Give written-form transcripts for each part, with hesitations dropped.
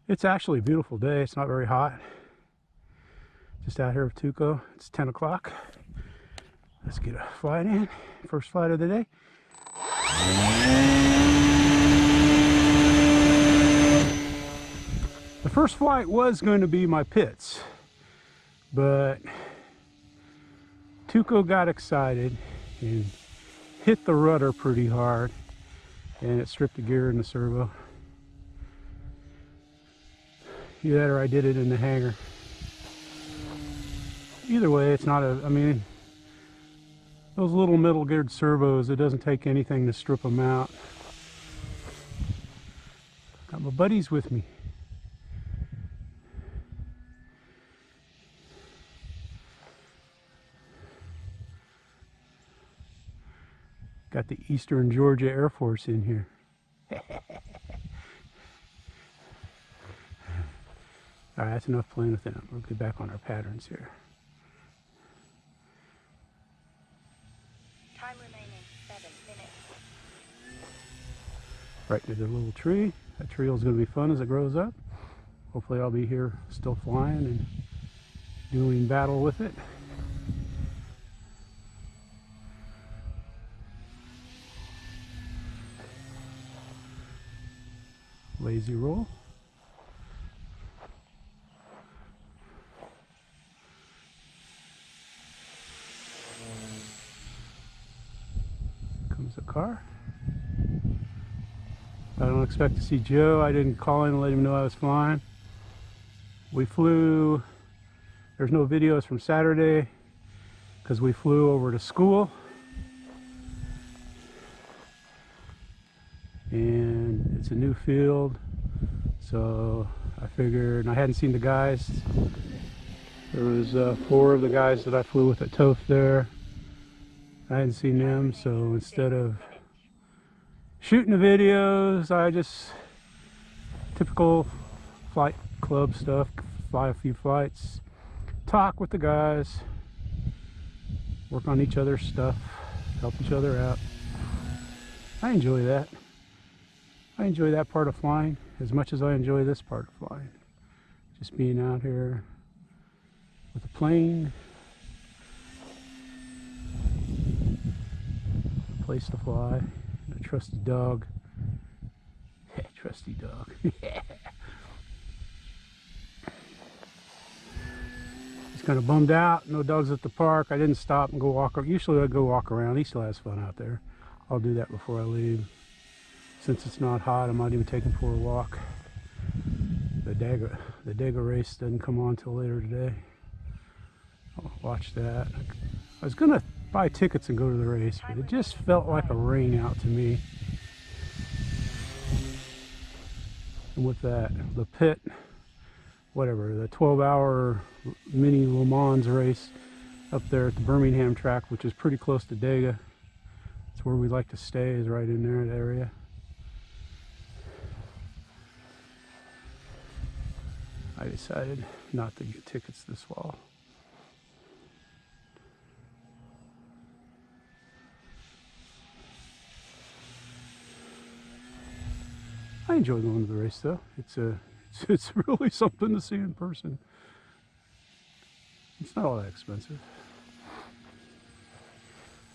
It's actually a beautiful day. It's not very hot. Just out here with Tuco. It's 10 o'clock. Let's get a flight in. First flight of the day. The first flight was going to be my pits, but Tuco got excited and hit the rudder pretty hard, and it stripped the gear in the servo. Either that or I did it in the hangar. Either way, it's not a, I mean, those little middle geared servos, it doesn't take anything to strip them out. Got my buddies with me. Got the Eastern Georgia Air Force in here. Alright, that's enough playing with them. We'll get back on our patterns here. Time remaining 7 minutes. Right near the little tree. That tree is going to be fun as it grows up. Hopefully I'll be here still flying and doing battle with it. Lazy roll. Comes the car. I don't expect to see Joe. I didn't call in and let him know I was flying. We flew, there's no videos from Saturday because we flew over to school. And it's a new field, so I figured, and I hadn't seen the guys. There was 4 of the guys that I flew with at TOEF there. I hadn't seen them, so instead of shooting the videos, I just, typical flight club stuff, fly a few flights, talk with the guys, work on each other's stuff, help each other out. I enjoy that. I enjoy that part of flying as much as I enjoy this part of flying. Just being out here with a plane, a place to fly, and a trusty dog. Trusty dog. Just kind of bummed out. No dogs at the park. I didn't stop and go walk around. Usually I go walk around. He still has fun out there. I'll do that before I leave. Since it's not hot, I might even take him for a walk. The Dega race doesn't come on till later today. I'll watch that. I was gonna buy tickets and go to the race, but it just felt like a rain out to me. And with that, the pit, whatever, the 12-hour mini Le Mans race up there at the Birmingham track, which is pretty close to Dega. It's where we like to stay, is right in there, that area. I decided not to get tickets this fall. I enjoy going to the race though. It's really something to see in person. It's not all that expensive.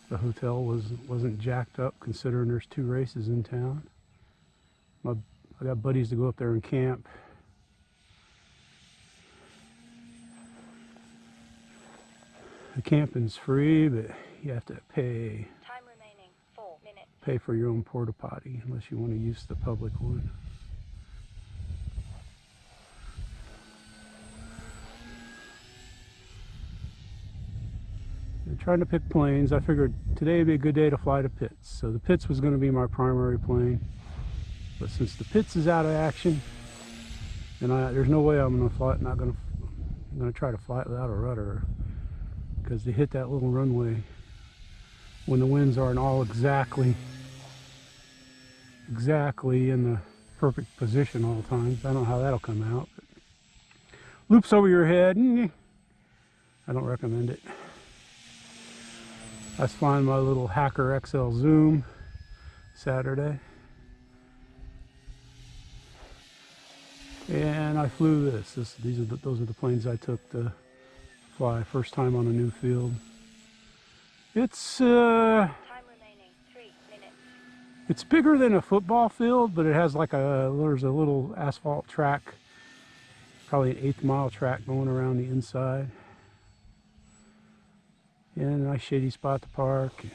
The hotel wasn't jacked up considering there's 2 races in town. I got buddies to go up there and camp. The camping's free, but you have to pay. Time remaining 4 minutes. Pay for your own porta potty unless you want to use the public one. I'm trying to pick planes. I figured today would be a good day to fly to Pitts. So the Pitts was going to be my primary plane. But since the Pitts is out of action, and there's no way I'm going to fly. I'm going to try to fly it without a rudder, because they hit that little runway when the winds aren't all exactly in the perfect position all the time. I don't know how that'll come out. But loops over your head, I don't recommend it. I was flying my little Hacker XL Zoom Saturday. And I flew those are the planes I took to fly first time on a new field. It's Time remaining 3 minutes. it's bigger than a football field, but it has like there's a little asphalt track, probably an 1/8 mile track going around the inside. And a nice shady spot to park.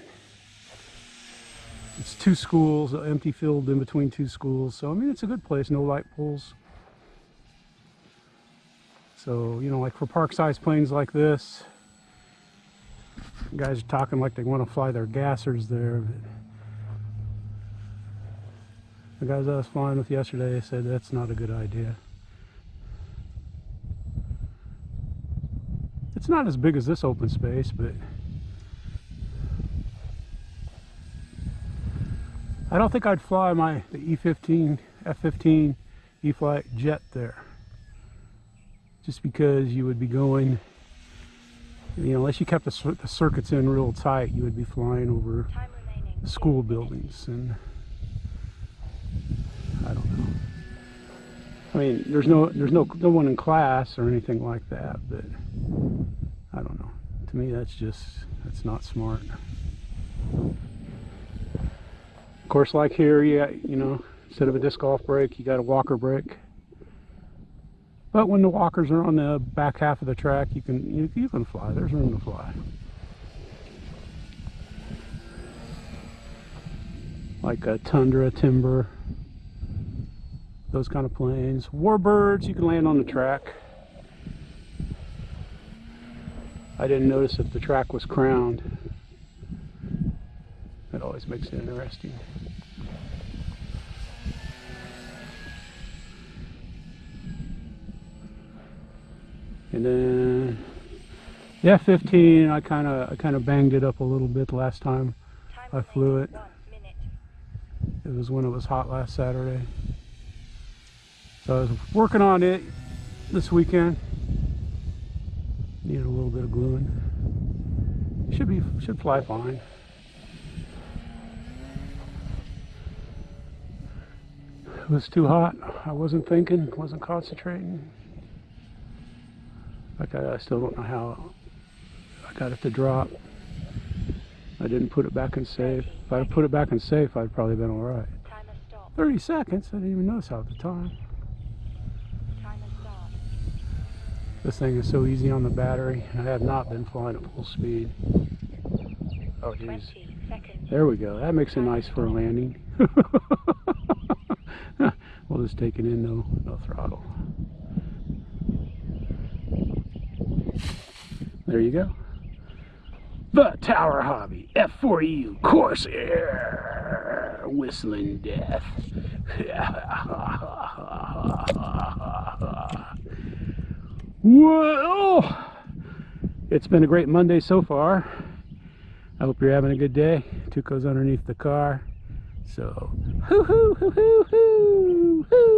It's 2 schools, an empty field in between 2 schools. So I mean, it's a good place, no light poles. So, you know, like for park-sized planes like this, guys are talking like they want to fly their gassers there. But the guys I was flying with yesterday said that's not a good idea. It's not as big as this open space, but I don't think I'd fly the E-15, F-15 E-Flight jet there. Just because you would be going, you know, unless you kept the circuits in real tight, you would be flying over the school buildings, and I don't know. I mean, there's no one in class or anything like that, but I don't know. To me, that's not smart. Of course, like here, you know, instead of a disc golf brake, you got a walker brake. But when the walkers are on the back half of the track, you can fly. There's room to fly. Like a Tundra, Timber, those kind of planes. Warbirds, you can land on the track. I didn't notice if the track was crowned. That always makes it interesting. And then the F-15, I kind of banged it up a little bit the last time I flew it. It was when it was hot last Saturday. So I was working on it this weekend. Needed a little bit of gluing. Should fly fine. It was too hot. I wasn't thinking, wasn't concentrating. Like I still don't know how I got it to drop. I didn't put it back in safe. If I had put it back in safe, I'd probably been all right. 30 seconds. I didn't even notice how at the time. This thing is so easy on the battery. I have not been flying at full speed. Oh geez. There we go. That makes it nice for a landing. We'll just take it in, no throttle. There you go. The Tower Hobby F4U Corsair, whistling death. Well, it's been a great Monday so far. I hope you're having a good day. Tuco's underneath the car. So, hoo hoo hoo hoo hoo hoo.